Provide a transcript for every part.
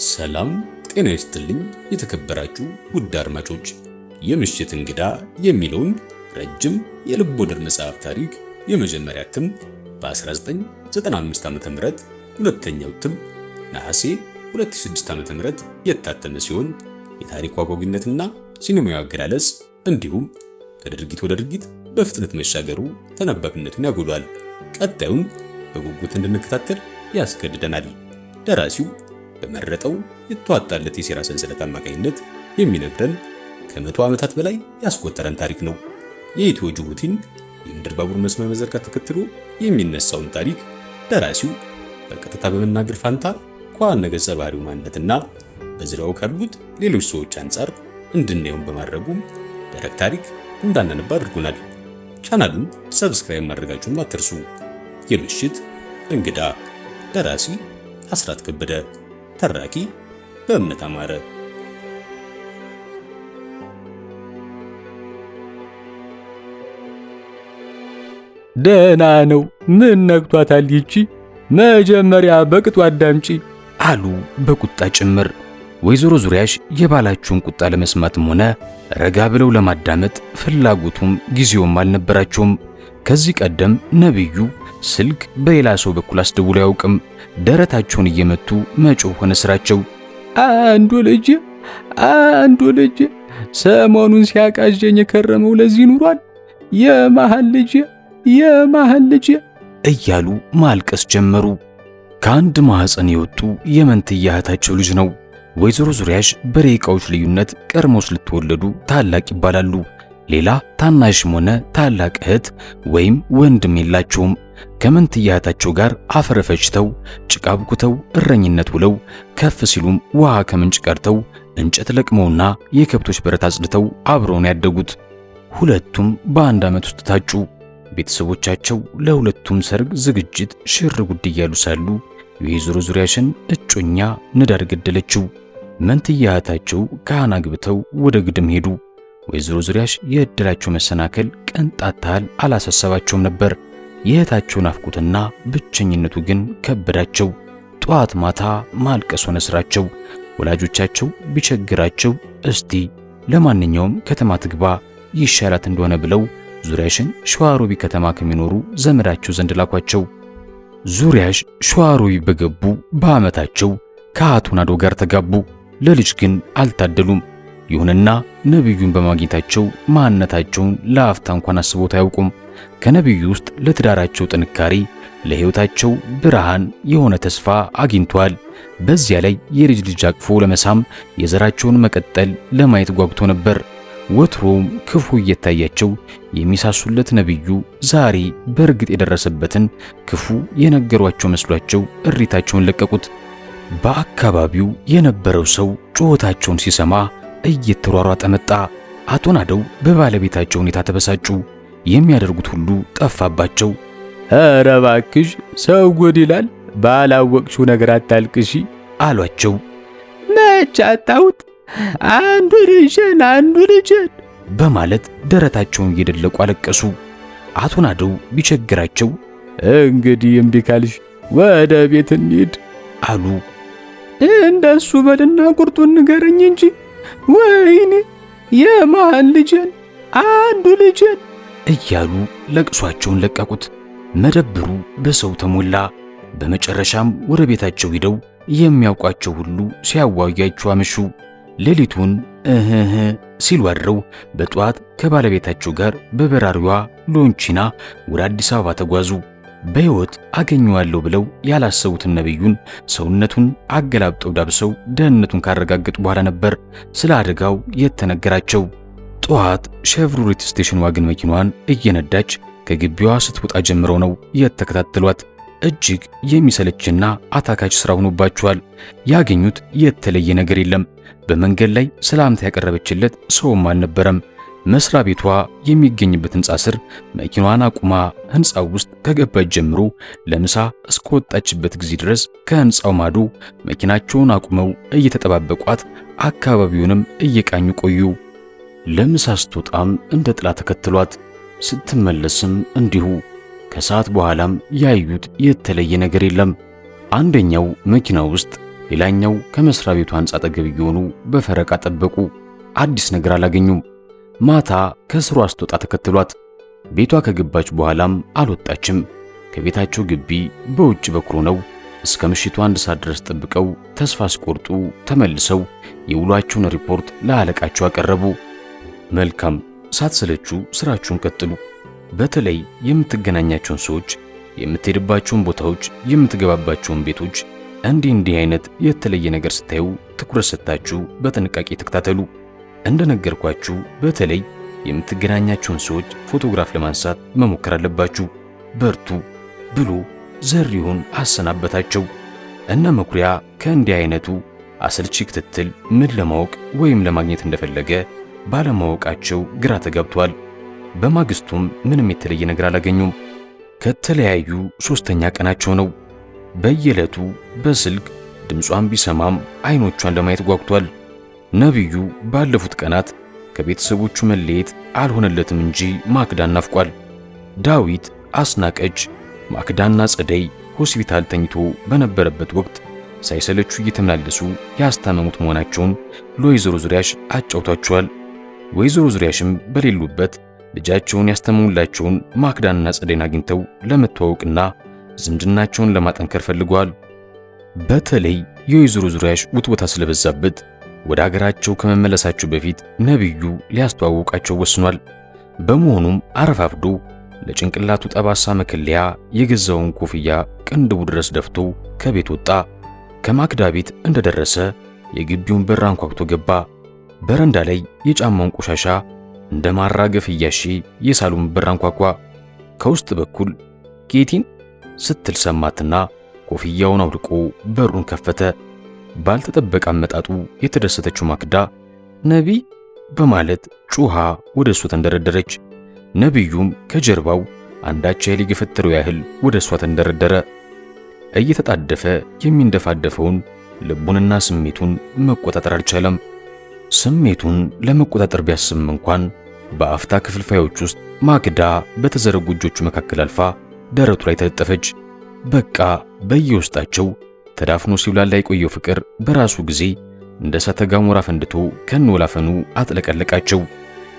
ሰላም ጤና ይስጥልኝ የተከበራችሁ ውድ አድማጮች፣ የምሽት እንግዳ የሚለውን ረጅም የልብ ወለድ መጽሐፍ ታሪክ የመጀመሪያ እትም በ1995 ዓ.ም ሁለተኛው እትም ነሐሴ 2006 ዓ.ም የታተመ ሲሆን የታሪኩ አጓጊነትና ሲኒማዊ አገላለጽ እንዲሁም ከድርጊት ወደ ድርጊት በፍጥነት መሻገሩ ተነባቢነቱን ያጎሏል። ቀጣዩን በጉጉት እንድንከታተል ያስገድደናል። ደራሲው በመረጠው የተዋጣለት የሴራ ሰንሰለት አማካኝነት የሚነግረን ከመቶ ዓመታት በላይ ያስቆጠረን ታሪክ ነው። የኢትዮ ጅቡቲን የምድር ባቡር መስመር መዘርጋት ተከትሎ የሚነሳውን ታሪክ ደራሲው በቀጥታ በመናገር ፋንታ ከዋና ገጸ ባህሪው ማንነትና በዙሪያው ካሉት ሌሎች ሰዎች አንጻር እንድናየውን በማድረጉ ደረቅ ታሪክ እንዳናነባ አድርጎናል። ቻናሉን ሰብስክራይብ ማድረጋችሁን አትርሱ። የምሽት እንግዳ ደራሲ አስራት ከበደ፣ ተራኪ በእምነት አማረ። ደህና ነው። ምን ነግቷታል ይቺ? መጀመሪያ በቅጡ አዳምጪ አሉ በቁጣ ጭምር። ወይዘሮ ዙሪያሽ የባላቸውን ቁጣ ለመስማትም ሆነ ረጋ ብለው ለማዳመጥ ፍላጎቱም ጊዜውም አልነበራቸውም። ከዚህ ቀደም ነብዩ ስልክ በሌላ ሰው በኩል አስደውሎ አያውቅም። ደረታቸውን እየመቱ መጮህ ሆነ ስራቸው። አንዱ ልጅ ሰሞኑን ሲያቃዠኝ የከረመው ለዚህ ኑሯል። የመሃል ልጅ እያሉ ማልቀስ ጀመሩ። ከአንድ ማህፀን የወጡ የመንትያ እህታቸው ልጅ ነው። ወይዘሮ ዙሪያሽ በደቂቃዎች ልዩነት ቀድመው ስለተወለዱ ታላቅ ይባላሉ። ሌላ ታናሽም ሆነ ታላቅ እህት ወይም ወንድም የላቸውም። ከመንትያ እህታቸው ጋር አፈር ፈጭተው ጭቃ ብኩተው እረኝነት ውለው ከፍ ሲሉም ውሃ ከምንጭ ቀርተው እንጨት ለቅመውና የከብቶች በረት አጽድተው አብረውን ያደጉት። ሁለቱም በአንድ ዓመት ውስጥ ታጩ። ቤተሰቦቻቸው ለሁለቱም ሰርግ ዝግጅት ሽር ጉድ እያሉ ሳሉ የወይዘሮ ዙሪያሽን እጮኛ ንዳድ ገደለችው። መንትያ እህታቸው ካህን አግብተው ወደ ግድም ሄዱ። ወይዘሮ ዙሪያሽ የእድላቸው መሰናከል ቅንጣት ታህል አላሳሰባቸውም ነበር። የእህታቸው ናፍቆትና ብቸኝነቱ ግን ከበዳቸው። ጧት ማታ ማልቀስ ሆነ ስራቸው። ወላጆቻቸው ቢቸግራቸው እስቲ ለማንኛውም ከተማ ትግባ ይሻላት እንደሆነ ብለው ዙሪያሽን ሸዋሮቢ ከተማ ከሚኖሩ ዘመዳቸው ዘንድ ላኳቸው። ዙሪያሽ ሸዋሮቢ በገቡ በዓመታቸው ከአቶ ናዶ ጋር ተጋቡ። ለልጅ ግን አልታደሉም። ይሁንና ነብዩን በማግኘታቸው ማንነታቸውን ለአፍታ እንኳን አስቦት አያውቁም። ከነብዩ ውስጥ ለትዳራቸው ጥንካሬ፣ ለሕይወታቸው ብርሃን የሆነ ተስፋ አግኝተዋል። በዚያ ላይ የልጅ ልጅ አቅፎ ለመሳም የዘራቸውን መቀጠል ለማየት ጓጉቶ ነበር። ወትሮም ክፉ እየታያቸው የሚሳሱለት ነብዩ ዛሬ በእርግጥ የደረሰበትን ክፉ የነገሯቸው መስሏቸው እሪታቸውን ለቀቁት። በአካባቢው የነበረው ሰው ጩኸታቸውን ሲሰማ እየተሯሯጠ መጣ። አቶ ናደው በባለቤታቸው ሁኔታ ተበሳጩ። የሚያደርጉት ሁሉ ጠፋባቸው። ኧረ እባክሽ ሰው ጉድ ይላል፣ ባላወቅሽው ነገር አታልቅሺ አሏቸው። መች አጣሁት አንዱ ልጅን በማለት ደረታቸውን እየደለቁ አለቀሱ። አቶ ናደው ቢቸግራቸው እንግዲህ እምቢ ካልሽ ወደ ቤት እንሂድ አሉ። እንደሱ በልና ቁርጡን ንገረኝ እንጂ ወይኔ የመሃል ልጅን አንዱ ልጅን እያሉ ለቅሷቸውን ለቀቁት። መደብሩ በሰው ተሞላ። በመጨረሻም ወደ ቤታቸው ሄደው የሚያውቋቸው ሁሉ ሲያዋያቸው አመሹ። ሌሊቱን እህህ ሲሉ አድረው በጠዋት ከባለቤታቸው ጋር በበራሪዋ ሎንቺና ወደ አዲስ አበባ ተጓዙ። በሕይወት አገኘዋለሁ ብለው ያላሰቡትን ነብዩን ሰውነቱን አገላብጠው ዳብሰው ደህንነቱን ካረጋገጡ በኋላ ነበር ስለ አደጋው የተነገራቸው። ጠዋት ሼቭሮሌት ስቴሽን ዋግን መኪናዋን እየነዳች ከግቢዋ ስትወጣ ጀምረው ነው የተከታተሏት። እጅግ የሚሰለችና አታካች ስራ ሆኖባቸዋል። ያገኙት የተለየ ነገር የለም። በመንገድ ላይ ሰላምታ ያቀረበችለት ሰውም አልነበረም። መስሪያ ቤቷ የሚገኝበት ሕንጻ ስር መኪናዋን አቁማ ሕንጻው ውስጥ ከገባች ጀምሮ ለምሳ እስከወጣችበት ጊዜ ድረስ ከሕንጻው ማዶ መኪናቸውን አቁመው እየተጠባበቋት አካባቢውንም እየቃኙ ቆዩ። ለምሳ ስትወጣም እንደ ጥላ ተከትሏት፣ ስትመለስም እንዲሁ። ከሰዓት በኋላም ያዩት የተለየ ነገር የለም። አንደኛው መኪና ውስጥ ሌላኛው ከመስሪያ ቤቱ ሕንጻ አጠገብ እየሆኑ በፈረቃ ጠበቁ። አዲስ ነገር አላገኙም። ማታ ከስሯ ስትወጣ ተከትሏት ቤቷ ከገባች በኋላም አልወጣችም። ከቤታቸው ግቢ በውጭ በኩል ሆነው እስከ ምሽቱ 1 ሰዓት ድረስ ጠብቀው ተስፋ ሲቆርጡ ተመልሰው የውሏቸውን ሪፖርት ለአለቃቸው አቀረቡ። መልካም፣ ሳትሰለቹ ስራችሁን ቀጥሉ። በተለይ የምትገናኛቸውን ሰዎች፣ የምትሄድባቸውን ቦታዎች፣ የምትገባባቸውን ቤቶች እንዲህ አይነት የተለየ ነገር ስታዩ ትኩረት ሰጥታችሁ በጥንቃቄ ተከታተሉ። እንደነገርኳችሁ በተለይ የምትገናኛቸውን ሰዎች ፎቶግራፍ ለማንሳት መሞከር አለባችሁ። በርቱ ብሎ ዘሪሁን አሰናበታቸው። እነ መኩሪያ ከእንዲህ አይነቱ አሰልቺ ክትትል ምን ለማወቅ ወይም ለማግኘት እንደፈለገ ባለማወቃቸው ግራ ተጋብቷል። በማግስቱም ምንም የተለየ ነገር አላገኙም። ከተለያዩ 3ኛ ቀናቸው ነው። በየዕለቱ በስልክ ድምጿን ቢሰማም አይኖቿን ለማየት ጓጉቷል። ነብዩ ባለፉት ቀናት ከቤተሰቦቹ መለየት አልሆነለትም እንጂ ማክዳን ናፍቋል። ዳዊት፣ አስናቀች፣ ማክዳና ጸደይ ሆስፒታል ተኝቶ በነበረበት ወቅት ሳይሰለቹ እየተመላለሱ ያስታመሙት መሆናቸውን ለወይዘሮ ዙሪያሽ አጫውቷቸዋል። ወይዘሮ ዙሪያሽም በሌሉበት ልጃቸውን ያስተምሙላቸውን ማክዳንና ጸደይን አግኝተው ለመተዋወቅና ዝምድናቸውን ለማጠንከር ፈልገዋል። በተለይ የወይዘሮ ዙሪያሽ ውትወታ ስለበዛበት ወደ ሀገራቸው ከመመለሳቸው በፊት ነብዩ ሊያስተዋውቃቸው ወስኗል። በመሆኑም አረፋፍዶ ለጭንቅላቱ ጠባሳ መከለያ የገዛውን ኮፍያ ቅንድቡ ድረስ ደፍቶ ከቤት ወጣ። ከማክዳ ቤት እንደደረሰ የግቢውን በር አንኳኩቶ ገባ። በረንዳ ላይ የጫማውን ቆሻሻ እንደ ማራገፍ እያሼ የሳሎን በር አንኳኳ። ከውስጥ በኩል ጌቲን ስትል ሰማትና ኮፍያውን አውልቆ በሩን ከፈተ። ባልተጠበቀ አመጣጡ የተደሰተችው ማክዳ ነቢይ በማለት ጩሃ ወደ እሱ ተንደረደረች። ነቢዩም ከጀርባው አንዳች ኃይል የገፈተረው ያህል ወደ እሷ ተንደረደረ። እየተጣደፈ የሚንደፋደፈውን ልቡንና ስሜቱን መቆጣጠር አልቻለም። ስሜቱን ለመቆጣጠር ቢያስብም እንኳን በአፍታ ክፍልፋዮች ውስጥ ማክዳ በተዘረጉ እጆቹ መካከል አልፋ ደረቱ ላይ ተለጠፈች። በቃ በየውስጣቸው ተዳፍኖ ሲብላላ የቆየው ፍቅር በራሱ ጊዜ እንደ እሳተ ገሞራ ፈንድቶ ከነወላፈኑ አጥለቀለቃቸው።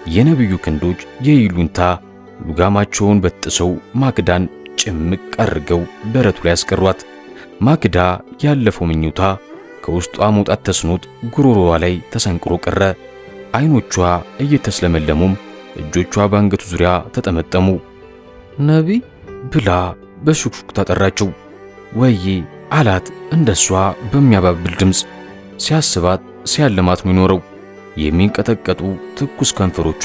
የነብዩ ክንዶች የይሉንታ ሉጋማቸውን በጥሰው ማክዳን ጭምቅ አድርገው ደረቱ ላይ ያስቀሯት። ማክዳ ያለፈው ምኞቷ ከውስጧ መውጣት ተስኖት ጉሮሮዋ ላይ ተሰንቅሮ ቀረ። አይኖቿ እየተስለመለሙም እጆቿ በአንገቱ ዙሪያ ተጠመጠሙ። ነቢይ ብላ በሹክሹክታ ጠራችው። ወዬ አላት እንደሷ በሚያባብል ድምፅ። ሲያስባት ሲያለማት ነው የኖረው። የሚንቀጠቀጡ ትኩስ ከንፈሮቿ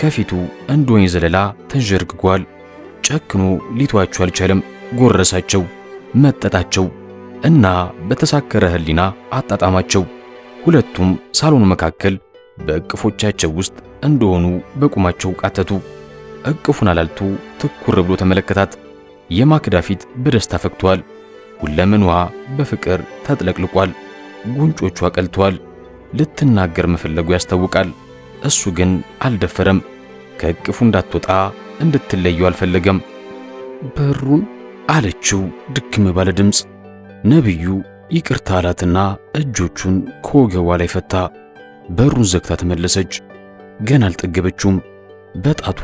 ከፊቱ እንደ ወይን ዘለላ ተንዠርግጓል። ጨክኖ ሊተዋቸው አልቻለም። ጎረሳቸው፣ መጠጣቸው እና በተሳከረ ህሊና አጣጣማቸው። ሁለቱም ሳሎን መካከል በእቅፎቻቸው ውስጥ እንደሆኑ በቁማቸው ቃተቱ። እቅፉን አላልቶ ትኩር ብሎ ተመለከታት። የማክዳ ፊት በደስታ ፈክቷል። ሁለመኗ በፍቅር ተጥለቅልቋል። ጉንጮቿ ቀልተዋል። ልትናገር መፈለጉ ያስታውቃል። እሱ ግን አልደፈረም። ከእቅፉ እንዳትወጣ እንድትለየው አልፈለገም። በሩን አለችው ድክም ባለ ድምፅ። ነብዩ ይቅርታ አላትና እጆቹን ከወገቧ ላይ ፈታ። በሩን ዘግታ ተመለሰች። ገና አልጠገበችውም። በጣቷ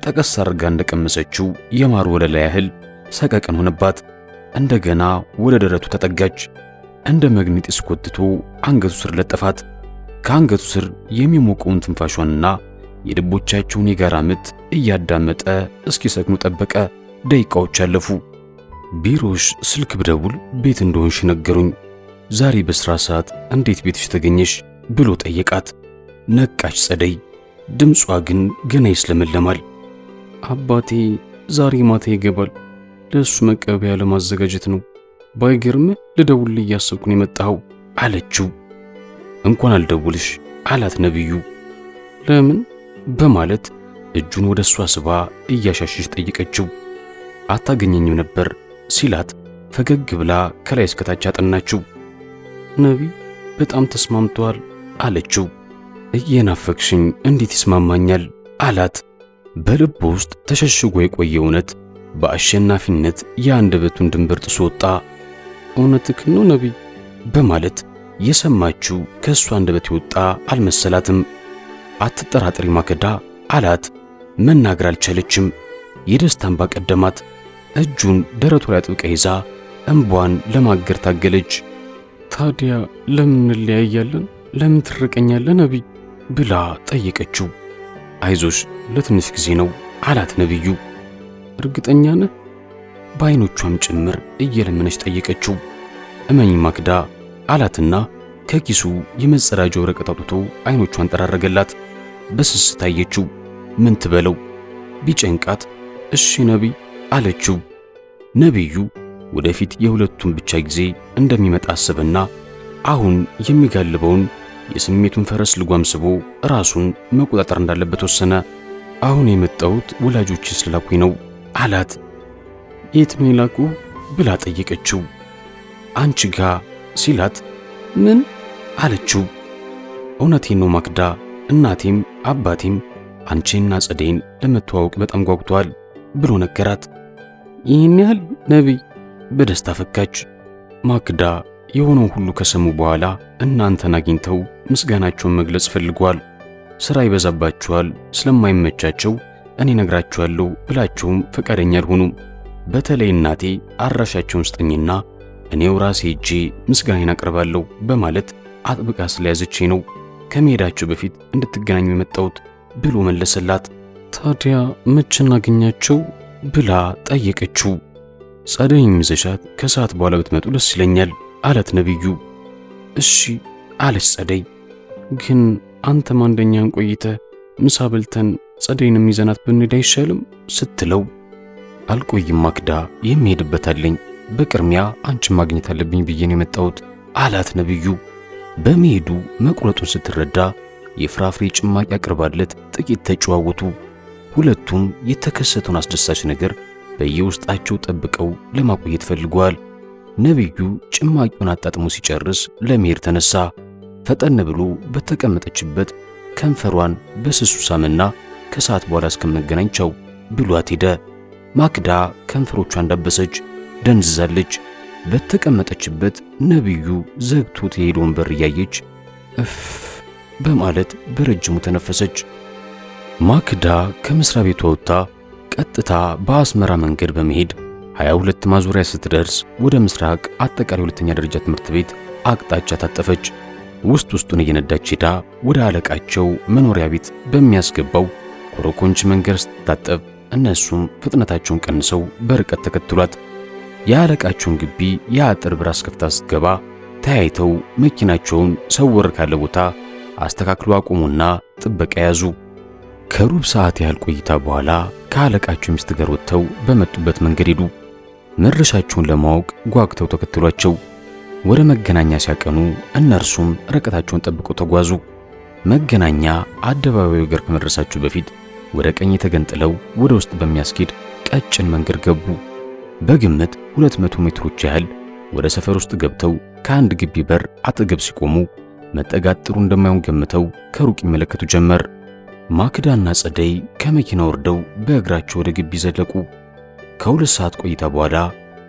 ጠቀስ አድርጋ እንደቀመሰችው የማር ወለላ ያህል ሰቀቀን ሆነባት። እንደገና ወደ ደረቱ ተጠጋች። እንደ መግነጢስ ኮትቶ አንገቱ ስር ለጠፋት። ከአንገቱ ስር የሚሞቀውን ትንፋሿንና የልቦቻቸውን የጋራ ምት እያዳመጠ እስኪሰክኑ ጠበቀ። ደቂቃዎች አለፉ። ቢሮሽ ስልክ ብደውል ቤት እንደሆንሽ ነገሩኝ። ዛሬ በስራ ሰዓት እንዴት ቤትሽ ተገኘሽ ብሎ ጠየቃት። ነቃች ጸደይ። ድምጿ ግን ገና ይስለመለማል። አባቴ ዛሬ ማታ ይገባል። ለእሱ መቀበያ ለማዘጋጀት ነው። ባይገርምህ ልደውልልህ እያሰብኩ ነው የመጣኸው አለችው። እንኳን አልደውልሽ አላት ነብዩ። ለምን በማለት እጁን ወደ እሷ ስባ እያሻሸች ጠየቀችው። አታገኘኝም ነበር ሲላት ፈገግ ብላ ከላይ እስከታች አጠናችው። ነቢይ በጣም ተስማምቷል አለችው። እየናፈቅሽኝ እንዴት ይስማማኛል አላት። በልቡ ውስጥ ተሸሽጎ የቆየ እውነት በአሸናፊነት የአንደበቱን ድንበር ጥሶ ወጣ። እውነትህን ነው ነቢይ፣ በማለት የሰማችው ከእሷ አንደበት የወጣ አልመሰላትም። አትጠራጠሪ ማክዳ አላት። መናገር አልቻለችም። የደስታ እንባ ቀደማት። እጁን ደረቱ ላይ አጥብቃ ይዛ እንቧን ለማገር ታገለች። ታዲያ ለምን እንለያያለን? ለምን ትርቀኛለህ ነቢይ? ብላ ጠየቀችው። አይዞሽ ለትንሽ ጊዜ ነው አላት ነቢዩ። እርግጠኛ ነህ? በዓይኖቿም ጭምር እየለመነች ጠየቀችው። እመኝ ማክዳ አላትና ከኪሱ የመጸዳጃ ወረቀት አውጥቶ ዓይኖቿን ጠራረገላት። በስስት አየችው። ምን ትበለው ቢጨንቃት እሺ ነቢይ አለችው። ነቢዩ ወደፊት የሁለቱም ብቻ ጊዜ እንደሚመጣ አሰበና አሁን የሚጋልበውን የስሜቱን ፈረስ ልጓም ስቦ ራሱን መቆጣጠር እንዳለበት ወሰነ። አሁን የመጣሁት ወላጆች ስላኩኝ ነው አላት። የት ነው የላኩ ብላ ጠየቀችው። አንቺ ጋ ሲላት ምን አለችው። እውነቴን ነው ማክዳ፣ እናቴም አባቴም አንቺና ጸደይን ለመተዋወቅ በጣም ጓጉተዋል ብሎ ነገራት። ይህን ያህል ነቢይ? በደስታ ፈካች። ማክዳ የሆነው ሁሉ ከሰሙ በኋላ እናንተን አግኝተው ምስጋናቸውን መግለጽ ፈልገዋል። ሥራ ይበዛባቸዋል፣ ስለማይመቻቸው እኔ ነግራቸዋለሁ ብላቸውም ፈቃደኛ አልሆኑም። በተለይ እናቴ አድራሻቸውን ስጠኝና እኔው ራሴ ሄጄ ምስጋናዬን አቀርባለሁ በማለት አጥብቃ ስለያዘች ነው ከመሄዳቸው በፊት እንድትገናኙ የመጣሁት ብሎ መለሰላት። ታዲያ መቼ እናገኛቸው ብላ ጠየቀችው። ጸደይም ይዘሻት ከሰዓት በኋላ ብትመጡ ደስ ይለኛል አላት ነቢዩ። እሺ አለች ጸደይ። ግን አንተም አንደኛን ቆይተህ ምሳ በልተን ጸደይንም ይዘናት ብንሄድ አይሻልም ስትለው፣ አልቆይም ማክዳ የሚሄድበት አለኝ፣ በቅድሚያ አንቺን ማግኘት አለብኝ ብዬ ነው የመጣሁት አላት ነቢዩ። በመሄዱ መቁረጡን ስትረዳ የፍራፍሬ ጭማቂ አቅርባለት ጥቂት ተጨዋወቱ። ሁለቱም የተከሰተውን አስደሳች ነገር በየውስጣቸው ጠብቀው ለማቆየት ፈልገዋል። ነቢዩ ጭማቂውን አጣጥሞ ሲጨርስ ለመሄድ ተነሳ። ፈጠን ብሎ በተቀመጠችበት ከንፈሯን በስሱ ሳመና ከሰዓት በኋላ እስከምንገናኝ ቻው ብሏት ሄደ። ማክዳ ከንፈሮቿን ዳበሰች፣ ደንዝዛለች። በተቀመጠችበት ነቢዩ ዘግቶት የሄደውን በር እያየች እፍ በማለት በረጅሙ ተነፈሰች። ማክዳ ከመስሪያ ቤቷ ወጥታ ቀጥታ በአስመራ መንገድ በመሄድ 22 ማዞሪያ ስትደርስ ወደ ምስራቅ አጠቃላይ ሁለተኛ ደረጃ ትምህርት ቤት አቅጣጫ ታጠፈች። ውስጡን እየነዳች ሄዳ ወደ አለቃቸው መኖሪያ ቤት በሚያስገባው ኮረኮንች መንገድ ስትታጠፍ እነሱም ፍጥነታቸውን ቀንሰው በርቀት ተከትሏት የአለቃቸውን ግቢ የአጥር በር አስከፍታ ስትገባ ተያይተው መኪናቸውን ሰወር ካለ ቦታ አስተካክሎ አቆሙና ጥበቃ ያዙ። ከሩብ ሰዓት ያህል ቆይታ በኋላ ከአለቃቸው ሚስት ጋር ወጥተው በመጡበት መንገድ ሄዱ። መድረሻቸውን ለማወቅ ጓግተው ተከትሏቸው ወደ መገናኛ ሲያቀኑ እነርሱም ርቀታቸውን ጠብቀው ተጓዙ። መገናኛ አደባባዩ ጋር ከመድረሳቸው በፊት ወደ ቀኝ ተገንጥለው ወደ ውስጥ በሚያስኬድ ቀጭን መንገድ ገቡ። በግምት 200 ሜትሮች ያህል ወደ ሰፈር ውስጥ ገብተው ከአንድ ግቢ በር አጠገብ ሲቆሙ መጠጋት ጥሩ እንደማይሆን ገምተው ከሩቅ ይመለከቱ ጀመር። ማክዳና ጸደይ ከመኪና ወርደው በእግራቸው ወደ ግቢ ዘለቁ። ከሁለት ሰዓት ቆይታ በኋላ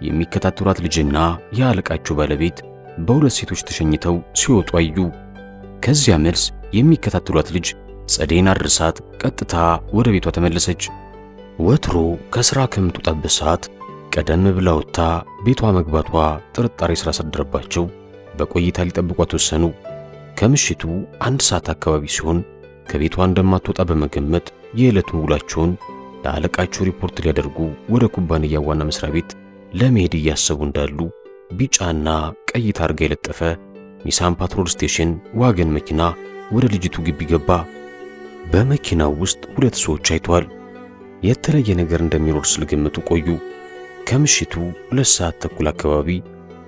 የሚከታተሏት ልጅና የአለቃቸው ባለቤት በሁለት ሴቶች ተሸኝተው ሲወጡ አዩ። ከዚያ መልስ የሚከታተሏት ልጅ ጸደይን አድርሳት ቀጥታ ወደ ቤቷ ተመለሰች። ወትሮ ከሥራ ከምትወጣበት ሰዓት ቀደም ብላ ወጥታ ቤቷ መግባቷ ጥርጣሬ ስላሳደረባቸው በቆይታ ሊጠብቋት ወሰኑ። ከምሽቱ 1 ሰዓት አካባቢ ሲሆን ከቤቷ እንደማትወጣ በመገመት የዕለቱን ውሏቸውን ለአለቃቸው ሪፖርት ሊያደርጉ ወደ ኩባንያ ዋና መስሪያ ቤት ለመሄድ እያሰቡ እንዳሉ ቢጫና ቀይ ታርጋ የለጠፈ ኒሳን ፓትሮል ስቴሽን ዋገን መኪና ወደ ልጅቱ ግቢ ገባ። በመኪናው ውስጥ 2 ሰዎች አይተዋል። የተለየ ነገር እንደሚኖር ስለገመቱ ቆዩ። ከምሽቱ 2 ሰዓት ተኩል አካባቢ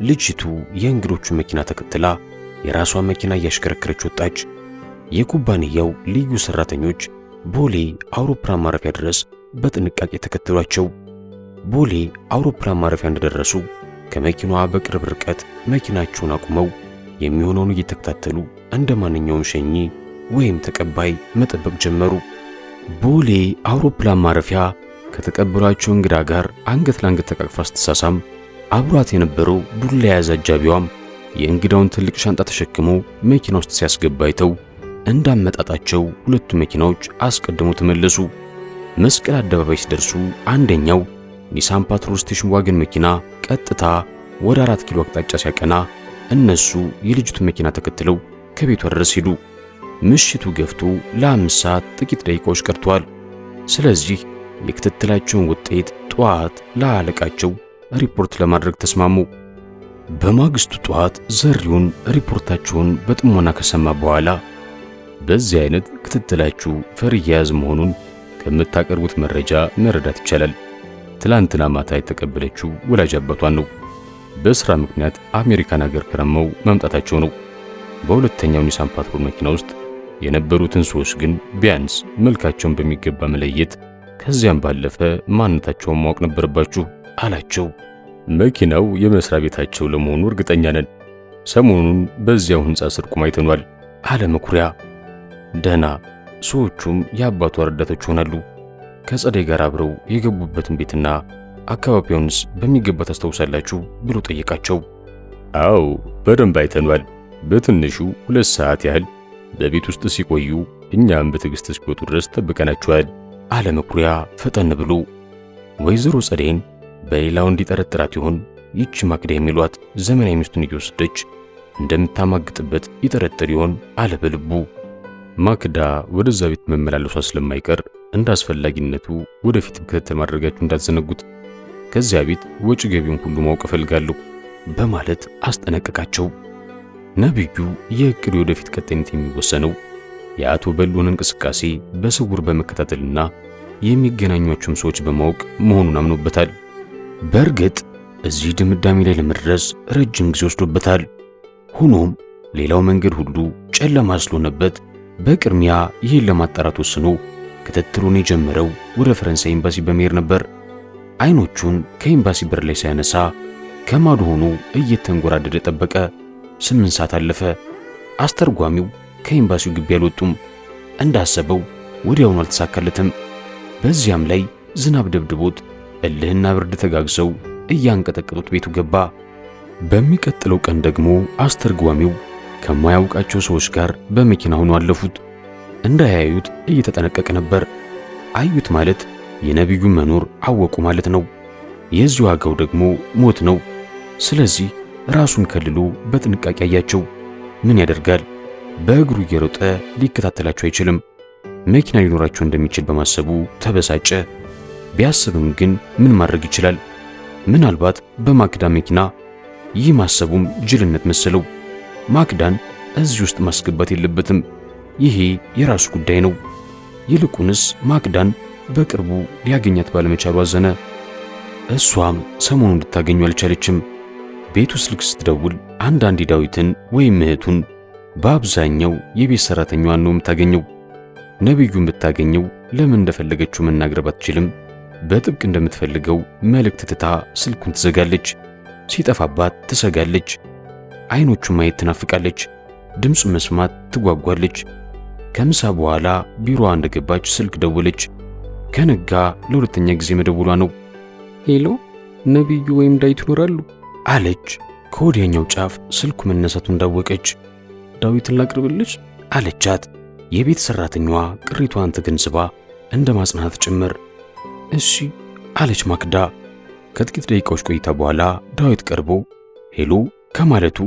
ልጅቱ የእንግዶቹን መኪና ተከትላ የራሷን መኪና እያሽከረከረች ወጣች። የኩባንያው ልዩ ሰራተኞች ቦሌ አውሮፕላን ማረፊያ ድረስ በጥንቃቄ ተከተሏቸው። ቦሌ አውሮፕላን ማረፊያ እንደደረሱ ከመኪናዋ በቅርብ ርቀት መኪናቸውን አቁመው የሚሆነውን እየተከታተሉ እንደ ማንኛውም ሸኚ ወይም ተቀባይ መጠበቅ ጀመሩ። ቦሌ አውሮፕላን ማረፊያ ከተቀበሏቸው እንግዳ ጋር አንገት ለአንገት ተቃቅፋ ስትሳሳም አብሯት የነበረው ዱላ የያዘ አጃቢዋም የእንግዳውን ትልቅ ሻንጣ ተሸክሞ መኪና ውስጥ ሲያስገባ አይተው እንዳመጣጣቸው ሁለቱ መኪናዎች አስቀድመው ተመለሱ። መስቀል አደባባይ ሲደርሱ አንደኛው ኒሳን ፓትሮል ስቴሽን ዋገን መኪና ቀጥታ ወደ 4 ኪሎ አቅጣጫ ሲያቀና እነሱ የልጅቱን መኪና ተከትለው ከቤቷ ድረስ ሄዱ። ምሽቱ ገፍቶ ለ5 ሰዓት ጥቂት ደቂቃዎች ቀርተዋል። ስለዚህ የክትትላቸውን ውጤት ጠዋት ለአለቃቸው ሪፖርት ለማድረግ ተስማሙ። በማግስቱ ጠዋት ዘሪሁን ሪፖርታቸውን በጥሞና ከሰማ በኋላ በዚህ አይነት ክትትላችሁ ፈር እየያዝ መሆኑን ከምታቀርቡት መረጃ መረዳት ይቻላል። ትላንትና ማታ የተቀበለችው ወላጅ አባቷን ነው። በስራ ምክንያት አሜሪካን ሀገር ከረመው መምጣታቸው ነው። በሁለተኛው ኒሳን ፓትሮል መኪና ውስጥ የነበሩትን ሰዎች ግን ቢያንስ መልካቸውን በሚገባ መለየት ከዚያም ባለፈ ማንነታቸውን ማወቅ ነበረባችሁ አላቸው። መኪናው የመስሪያ ቤታቸው ለመሆኑ እርግጠኛ ነን። ሰሞኑን በዚያው ህንጻ ስር ቆሞ አይተኗል አለ መኩሪያ። ደህና፣ ሰዎቹም የአባቷ ረዳቶች ይሆናሉ። ከጸደይ ጋር አብረው የገቡበትን ቤትና አካባቢውንስ በሚገባ ታስታውሳላችሁ ብሎ ጠየቃቸው። አዎ በደንብ አይተኗል። በትንሹ 2 ሰዓት ያህል በቤት ውስጥ ሲቆዩ እኛም በትዕግስት እስኪወጡ ድረስ ጠብቀናቸዋል አለ መኩሪያ ፈጠን ብሎ። ወይዘሮ ጸደይን በሌላው እንዲጠረጥራት ይሆን ይህች ማክዳ የሚሏት ዘመናዊ ሚስቱን እየወሰደች እንደምታማግጥበት ይጠረጥር ይሆን አለ በልቡ። ማክዳ ወደዛ ቤት መመላለሷ ስለማይቀር እንደ አስፈላጊነቱ ወደፊት ክትትል ማድረጋችሁ እንዳትዘነጉት። ከዚያ ቤት ወጪ ገቢውን ሁሉ ማወቅ እፈልጋለሁ በማለት አስጠነቀቃቸው። ነብዩ የእቅዱ ወደፊት ቀጣይነት የሚወሰነው የአቶ በሉን እንቅስቃሴ በስውር በመከታተልና የሚገናኟቸውም ሰዎች በማወቅ መሆኑን አምኖበታል። በእርግጥ እዚህ ድምዳሜ ላይ ለመድረስ ረጅም ጊዜ ወስዶበታል። ሆኖም ሌላው መንገድ ሁሉ ጨለማ ስለሆነበት በቅድሚያ ይህን ለማጣራት ወስኖ ክትትሉን የጀመረው ወደ ፈረንሳይ ኤምባሲ በመሄድ ነበር። አይኖቹን ከኤምባሲ በር ላይ ሳያነሳ ከማዶ ሆኖ እየተንጎራደደ ጠበቀ። 8 ሰዓት አለፈ። አስተርጓሚው ከኤምባሲው ግቢ አልወጡም። እንዳሰበው ወዲያውኑ አልተሳካለትም። በዚያም ላይ ዝናብ ደብድቦት እልህና ብርድ ተጋግዘው እያንቀጠቀጡት ቤቱ ገባ። በሚቀጥለው ቀን ደግሞ አስተርጓሚው ከማያውቃቸው ሰዎች ጋር በመኪና ሆኖ አለፉት። እንዳያዩት እየተጠነቀቀ ነበር። አዩት ማለት የነብዩን መኖር አወቁ ማለት ነው። የዚህ ዋጋው ደግሞ ሞት ነው። ስለዚህ ራሱን ከልሎ በጥንቃቄ አያቸው። ምን ያደርጋል፣ በእግሩ እየሮጠ ሊከታተላቸው አይችልም። መኪና ሊኖራቸው እንደሚችል በማሰቡ ተበሳጨ። ቢያስብም ግን ምን ማድረግ ይችላል? ምናልባት በማክዳ መኪና። ይህ ማሰቡም ጅልነት መሰለው። ማክዳን እዚህ ውስጥ ማስገባት የለበትም። ይሄ የራሱ ጉዳይ ነው። ይልቁንስ ማክዳን በቅርቡ ሊያገኛት ባለመቻሉ አዘነ። እሷም ሰሞኑን ልታገኙ አልቻለችም። ቤቱ ስልክ ስትደውል አንዳንዴ ዳዊትን ወይም እህቱን፣ በአብዛኛው የቤት ሰራተኛዋን ነው የምታገኘው። ነብዩን ብታገኘው ለምን እንደፈለገችው መናገር ባትችልም በጥብቅ እንደምትፈልገው መልእክት ትታ ስልኩን ትዘጋለች። ሲጠፋባት ትሰጋለች። አይኖቹን ማየት ትናፍቃለች። ድምፁ መስማት ትጓጓለች። ከምሳ በኋላ ቢሮዋ እንደገባች ስልክ ደወለች። ከነጋ ለሁለተኛ ጊዜ መደወሏ ነው። ሄሎ፣ ነብዩ ወይም ዳዊት ይኖራሉ አለች። ከወዲያኛው ጫፍ ስልኩ መነሳቱ እንዳወቀች ዳዊትን ላቅርብልሽ አለቻት። የቤት ሰራተኛዋ ቅሪቷን ተገንዝባ እንደ ማጽናት ጭምር እሺ አለች ማክዳ። ከጥቂት ደቂቃዎች ቆይታ በኋላ ዳዊት ቀርቦ ሄሎ ከማለቱ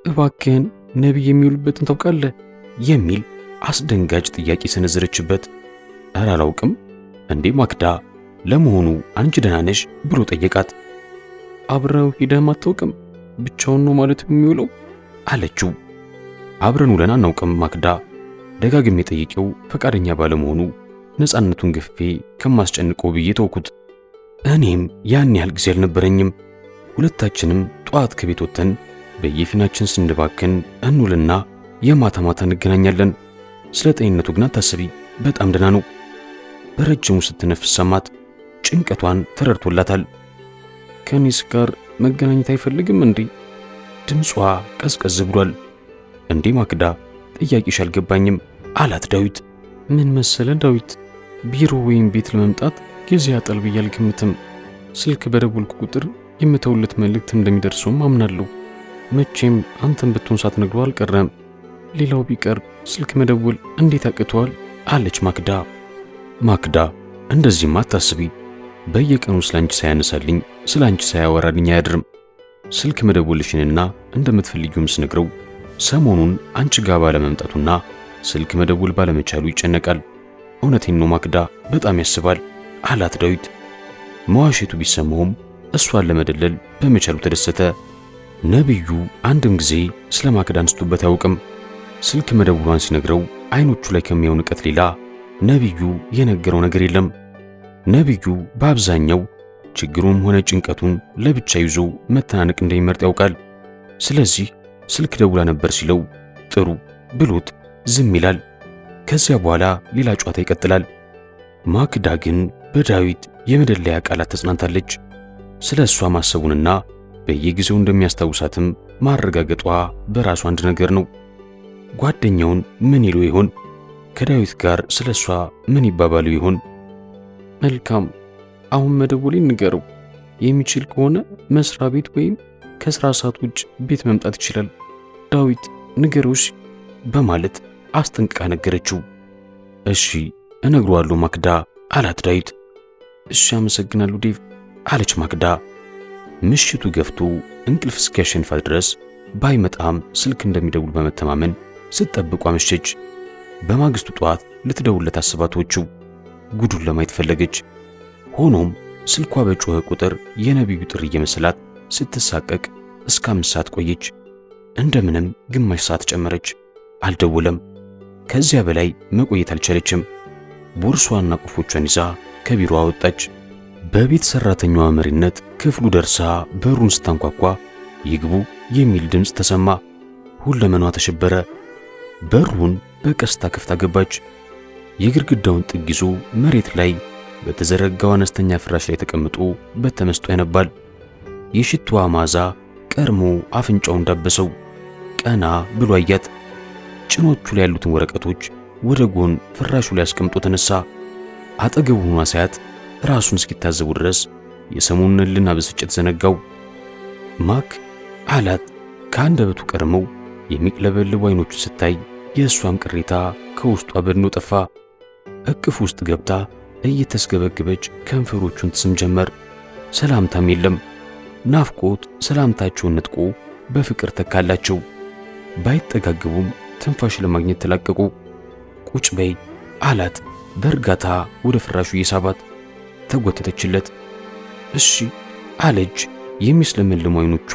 እባክህን ነብይ የሚውልበትን ታውቃለህ የሚል አስደንጋጭ ጥያቄ ሰነዘረችበት። ኧረ አላውቅም። እንዴ ማክዳ፣ ለመሆኑ አንቺ ደህና ነሽ ብሎ ጠየቃት። አብረው ሄደህም አታውቅም? ብቻውን ነው ማለት የሚውለው አለችው። አብረን ውለን አናውቅም ማክዳ። ደጋግሜ ጠይቄው ፈቃደኛ ባለመሆኑ ነፃነቱን ገፌ ከማስጨንቀው ብዬ ተውኩት። እኔም ያን ያህል ጊዜ አልነበረኝም። ሁለታችንም ጠዋት ከቤት ወጥተን በየፊናችን ስንባክን እንውልና የማታ ማታ እንገናኛለን። ስለ ጤንነቱ ግን አታስቢ፣ በጣም ደህና ነው። በረጅሙ ስትነፍስ ሰማት። ጭንቀቷን ተረድቶላታል። ከኔስ ጋር መገናኘት አይፈልግም እንዴ? ድምጿ ቀዝቀዝ ብሏል። እንዴ ማክዳ፣ ጥያቄሽ አልገባኝም አላት ዳዊት። ምን መሰለ ዳዊት፣ ቢሮ ወይም ቤት ለመምጣት ጊዜ ያጠል ብዬ አልገምትም። ስልክ በደወልኩ ቁጥር የምተውለት መልእክት እንደሚደርሰውም አምናለሁ። መቼም አንተን ብትሆን ሳትነግረው አልቀረም። ሌላው ቢቀር ስልክ መደወል እንዴት አቅቷል? አለች ማክዳ። ማክዳ እንደዚህማ አታስቢ። በየቀኑ ስላንቺ ሳያነሳልኝ ስላንቺ ሳያወራልኝ አያድርም። ስልክ መደወልሽንና እንደምትፈልጊውም ስነግረው ሰሞኑን አንቺ ጋር ባለመምጣቱና ስልክ መደወል ባለመቻሉ ይጨነቃል። እውነቴን ነው ማክዳ፣ በጣም ያስባል አላት ዳዊት። መዋሸቱ ቢሰማውም እሷን ለመደለል በመቻሉ ተደሰተ። ነቢዩ አንድም ጊዜ ስለ ማክዳ አንስቶበት አያውቅም። ስልክ መደወሏን ሲነግረው አይኖቹ ላይ ከሚያው ንቀት ሌላ ነቢዩ የነገረው ነገር የለም። ነቢዩ በአብዛኛው ችግሩም ሆነ ጭንቀቱን ለብቻ ይዞ መተናነቅ እንደሚመርጥ ያውቃል። ስለዚህ ስልክ ደውላ ነበር ሲለው ጥሩ ብሎት ዝም ይላል። ከዚያ በኋላ ሌላ ጨዋታ ይቀጥላል። ማክዳ ግን በዳዊት የመደለያ ቃላት ተጽናንታለች። ስለ እሷ ማሰቡንና በየጊዜው እንደሚያስታውሳትም ማረጋገጧ በራሱ አንድ ነገር ነው። ጓደኛውን ምን ይሉ ይሆን? ከዳዊት ጋር ስለ እሷ ምን ይባባሉ ይሆን? መልካም፣ አሁን መደወሌን ንገረው። የሚችል ከሆነ መስሪያ ቤት ወይም ከስራ ሰዓት ውጭ ቤት መምጣት ይችላል። ዳዊት ንገረውሽ በማለት አስጠንቅቃ ነገረችው። እሺ እነግረዋለሁ ማክዳ አላት ዳዊት። እሺ አመሰግናለሁ ዴቭ አለች ማክዳ። ምሽቱ ገፍቶ እንቅልፍ እስኪያሸንፋት ድረስ ባይመጣም ስልክ እንደሚደውል በመተማመን ስትጠብቋ መሸች። በማግስቱ ጠዋት ልትደውልለት አስባቶችው ጉዱን ለማየት ፈለገች። ሆኖም ስልኳ በጮኸ ቁጥር የነቢዩ ጥሪ እየመሰላት ስትሳቀቅ እስከ 5 ሰዓት ቆየች። እንደምንም ግማሽ ሰዓት ጨመረች፣ አልደወለም። ከዚያ በላይ መቆየት አልቻለችም። ቦርሷና ቁልፎቿን ይዛ ከቢሮ ወጣች። በቤት ሰራተኛዋ መሪነት ክፍሉ ደርሳ በሩን ስታንኳኳ ይግቡ የሚል ድምፅ ተሰማ። ሁለመኗ ተሸበረ። በሩን በቀስታ ከፍታ ገባች። የግድግዳውን ጥግ ይዞ መሬት ላይ በተዘረጋው አነስተኛ ፍራሽ ላይ ተቀምጦ በተመስጦ ያነባል። የሽቷዋ መዓዛ ቀርሞ አፍንጫውን ዳበሰው። ቀና ብሎ አያት። ጭኖቹ ላይ ያሉትን ወረቀቶች ወደ ጎን ፍራሹ ላይ አስቀምጦ ተነሳ። አጠገቡ ሆኗ ሳያት ራሱን እስኪታዘቡ ድረስ የሰሞኑን እልህና ብስጭት ዘነጋው። ማክ አላት ከአንደበቱ ቀርመው የሚቅለበልቡ አይኖቹ ስታይ የእሷም ቅሬታ ከውስጧ በድኖ ጠፋ። እቅፍ ውስጥ ገብታ እየተስገበገበች ከንፈሮቹን ትስም ጀመር። ሰላምታም የለም። ናፍቆት ሰላምታቸውን ነጥቆ በፍቅር ተካላቸው። ባይጠጋገቡም ትንፋሽ ለማግኘት ተላቀቁ። ቁጭ በይ አላት በእርጋታ ወደ ፍራሹ እየሳባት። ተጎተተችለት። እሺ አለች። የሚስለመልሙ አይኖቿ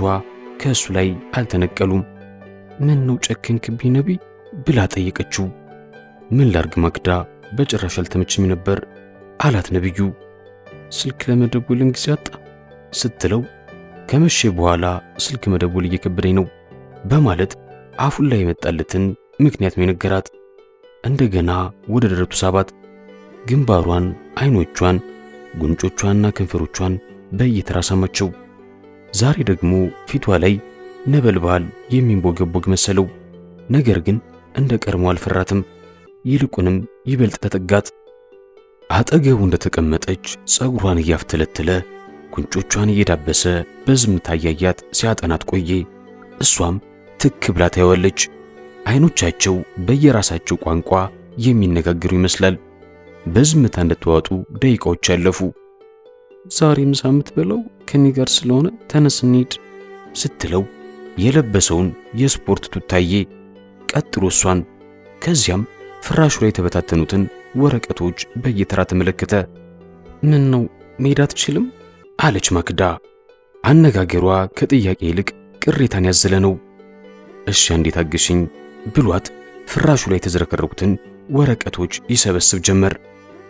ከእሱ ላይ አልተነቀሉም። ምን ነው ጨከንክብኝ ነቢይ ብላ ጠየቀችው። ምን ላርግ ማክዳ፣ በጭራሽ አልተመችኝ ነበር አላት ነቢዩ። ስልክ ለመደወልን ጊዜ አጣ ስትለው ከመቼ በኋላ ስልክ መደወል እየከበደኝ ነው በማለት አፉን ላይ የመጣለትን ምክንያት ነው የነገራት። እንደገና ወደ ደረቱ ሳባት። ግንባሯን፣ አይኖቿን፣ ጉንጮቿንና ከንፈሮቿን በየተራ ሳማቸው። ዛሬ ደግሞ ፊቷ ላይ ነበልባል የሚንቦገቦግ መሰለው። ነገር ግን እንደ ቀድሞ አልፈራትም። ይልቁንም ይበልጥ ተጠጋት። አጠገቡ እንደተቀመጠች ጸጉሯን እያፍተለተለ ጉንጮቿን እየዳበሰ በዝምታ እያያት ሲያጠናት ቆየ። እሷም ትክ ብላ ታየዋለች። አይኖቻቸው በየራሳቸው ቋንቋ የሚነጋገሩ ይመስላል። በዝምታ እንደተዋጡ ደቂቃዎች አለፉ። ዛሬ ምሳ የምትበላው ከኔ ጋር ስለሆነ ተነስ እንሂድ ስትለው የለበሰውን የስፖርት ቱታዬ፣ ቀጥሎ እሷን፣ ከዚያም ፍራሹ ላይ የተበታተኑትን ወረቀቶች በየተራ ተመለከተ። ምን ነው መሄድ አትችልም አለች ማክዳ። አነጋገሯ ከጥያቄ ይልቅ ቅሬታን ያዘለ ነው። እሺ እንዴት አገሽኝ ብሏት ፍራሹ ላይ የተዘረከረኩትን ወረቀቶች ይሰበስብ ጀመር።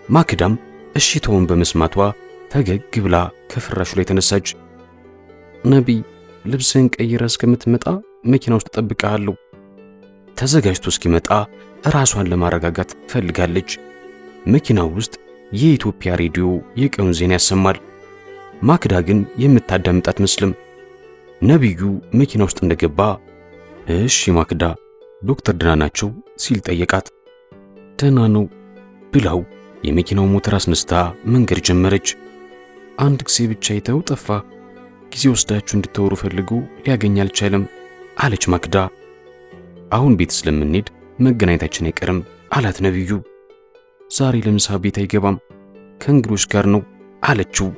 ማክዳም እሺታውን በመስማቷ ፈገግ ብላ ከፍራሹ ላይ ተነሳች። ነቢይ ልብስህን ቀይረ እስከምትመጣ መኪና ውስጥ እጠብቅሃለሁ። ተዘጋጅቶ እስኪመጣ ራሷን ለማረጋጋት ፈልጋለች። መኪናው ውስጥ የኢትዮጵያ ሬዲዮ የቀኑን ዜና ያሰማል። ማክዳ ግን የምታዳምጥ አትመስልም። ነቢዩ መኪና ውስጥ እንደገባ እሺ ማክዳ ዶክተር ደህና ናቸው ሲል ጠየቃት። ደህና ነው ብላው የመኪናው ሞተር አስነስታ መንገድ ጀመረች። አንድ ጊዜ ብቻ ይተው ጠፋ። ጊዜ ወስዳችሁ እንድትወሩ ፈልጉ ሊያገኝ አልቻለም። አለች ማክዳ። አሁን ቤት ስለምንሄድ መገናኘታችን አይቀርም አላት ነብዩ። ዛሬ ለምሳ ቤት አይገባም ከእንግዶች ጋር ነው አለችው።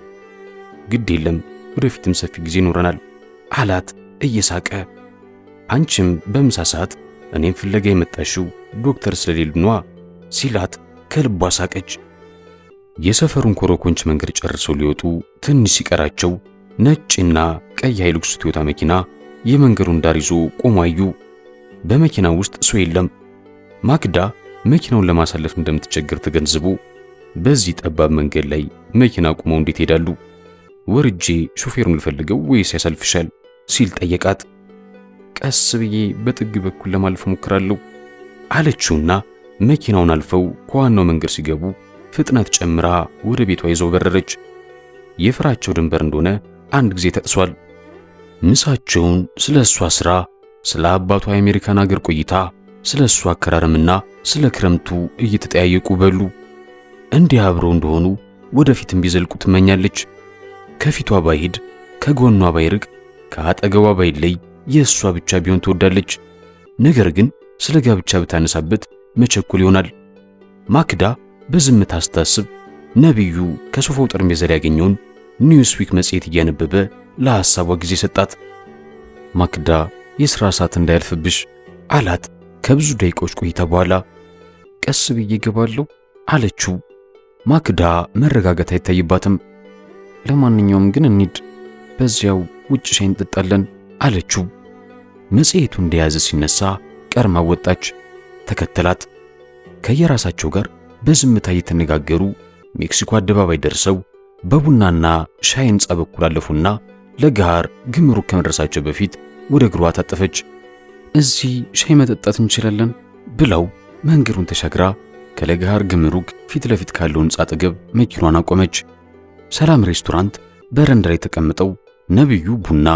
ግድ የለም ወደፊትም ሰፊ ጊዜ ይኖረናል አላት እየሳቀ። አንቺም በምሳ ሰዓት እኔም ፍለጋ የመጣሽው ዶክተር ስለሌሉ ነዋ ሲላት ከልቧ ሳቀች። የሰፈሩን ኮረኮንች መንገድ ጨርሰው ሊወጡ ትንሽ ሲቀራቸው ነጭና ቀይ ሃይሉክስ ቶዮታ መኪና የመንገዱን ዳር ይዞ ቆሞ አዩ። በመኪናው ውስጥ ሰው የለም። ማክዳ መኪናውን ለማሳለፍ እንደምትቸገር ተገንዝቦ በዚህ ጠባብ መንገድ ላይ መኪና ቆመው እንዴት ሄዳሉ? ወርጄ ሹፌሩን ልፈልገው ወይስ ያሳልፍሻል ሲል ጠየቃት። ቀስ ብዬ በጥግ በኩል ለማለፍ ሞክራለሁ አለችውና መኪናውን አልፈው ከዋናው መንገድ ሲገቡ ፍጥነት ጨምራ ወደ ቤቷ ይዘው በረረች። የፍራቸው ድንበር እንደሆነ አንድ ጊዜ ተጥሷል። ምሳቸውን ስለ እሷ ሥራ፣ ስለ አባቷ የአሜሪካን አገር ቆይታ፣ ስለ እሷ አከራረምና ስለ ክረምቱ እየተጠያየቁ በሉ። እንዲህ አብረው እንደሆኑ ወደፊትም ቢዘልቁ ትመኛለች። ከፊቷ ባይሄድ፣ ከጎኗ ባይርቅ፣ ከአጠገቧ ባይለይ የእሷ ብቻ ቢሆን ትወዳለች። ነገር ግን ስለ ጋብቻ ብታነሳበት መቸኮል ይሆናል። ማክዳ በዝምታ ስታስብ ነብዩ ከሶፋው ጠረጴዛ ላይ ያገኘውን ኒውስዊክ መጽሔት እያነበበ ለሐሳቧ ጊዜ ሰጣት። ማክዳ የሥራ ሰዓት እንዳያልፍብሽ አላት ከብዙ ደቂቃዎች ቆይታ በኋላ። ቀስ ብዬ እገባለሁ አለችው። ማክዳ መረጋጋት አይታይባትም። ለማንኛውም ግን እንሂድ፣ በዚያው ውጭ ሻይ እንጠጣለን አለችው። መጽሔቱ እንደያዘ ሲነሳ ቀርማ ወጣች። ተከተላት። ከየራሳቸው ጋር በዝምታ እየተነጋገሩ ሜክሲኮ አደባባይ ደርሰው በቡናና ሻይ ሕንጻ በኩል አለፉና ለጋር ግምሩክ ከመድረሳቸው በፊት ወደ እግሯ ታጠፈች። እዚህ ሻይ መጠጣት እንችላለን ብለው መንገዱን ተሻግራ ከለጋር ግምሩክ ፊት ለፊት ካለው ሕንጻ አጠገብ መኪናዋን አቆመች። ሰላም ሬስቶራንት በረንዳ ላይ ተቀምጠው ነብዩ ቡና፣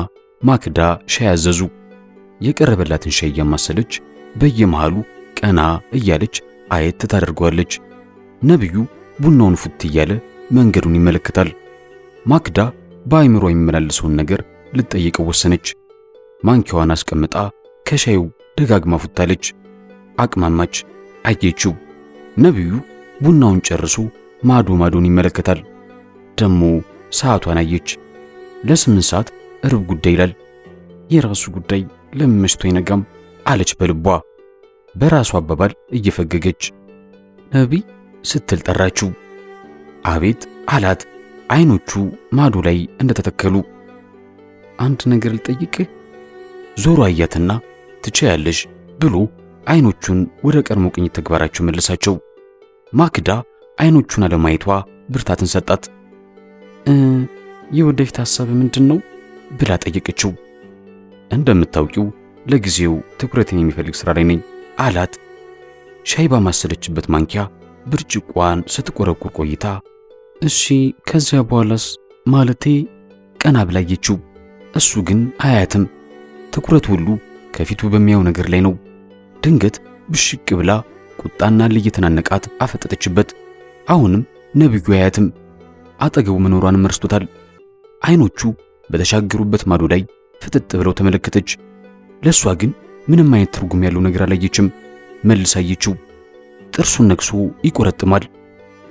ማክዳ ሻይ አዘዙ። የቀረበላትን ሻይ እያማሰለች በየመሃሉ ቀና እያለች አየት ታደርገዋለች። ነብዩ ቡናውን ፉት እያለ መንገዱን ይመለከታል። ማክዳ በአይምሮ የሚመላለሰውን ነገር ልትጠይቀው ወሰነች። ማንኪያዋን አስቀምጣ ከሻዩ ደጋግማ ፉታለች። አቅማማች፣ አየችው። ነብዩ ቡናውን ጨርሶ ማዶ ማዶን ይመለከታል። ደሞ ሰዓቷን አየች። ለ8 ሰዓት ርብ ጉዳይ ይላል። የራሱ ጉዳይ ለምን መሽቶ አይነጋም አለች በልቧ በራሷ አባባል እየፈገገች። ነቢይ ስትል ጠራችው። አቤት አላት አይኖቹ ማዶ ላይ እንደተተከሉ። አንድ ነገር ልጠይቅህ። ዞሮ አያትና ትችያለሽ ብሎ አይኖቹን ወደ ቀድሞ ቅኝት ተግባራቸው መለሳቸው። ማክዳ አይኖቹን አለማየቷ ብርታትን ሰጣት። የወደፊት ሐሳብ ምንድነው ብላ ጠየቀችው። እንደምታውቂው ለጊዜው ትኩረትን የሚፈልግ ስራ ላይ ነኝ አላት። ሻይ ባማሰለችበት ማንኪያ ብርጭቋን ስትቆረቁር ቆይታ እሺ ከዚያ በኋላስ ማለቴ ቀና ብላየችው። እሱ ግን አያትም። ትኩረት ሁሉ ከፊቱ በሚያየው ነገር ላይ ነው። ድንገት ብሽቅ ብላ ቁጣና ለየተናነቃት አፈጠጠችበት። አሁንም ነብዩ አያትም። አጠገቡ መኖሯንም ረስቶታል። አይኖቹ በተሻገሩበት ማዶ ላይ ፍጥጥ ብለው ተመለከተች። ለሷ ግን ምንም አይነት ትርጉም ያለው ነገር አላየችም። መልሳየችው። ጥርሱን ነክሶ ይቆረጥማል።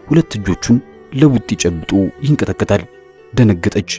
ሁለት እጆቹን ለቡጢ ጨብጦ ይንቀጠቀጣል። ደነገጠች።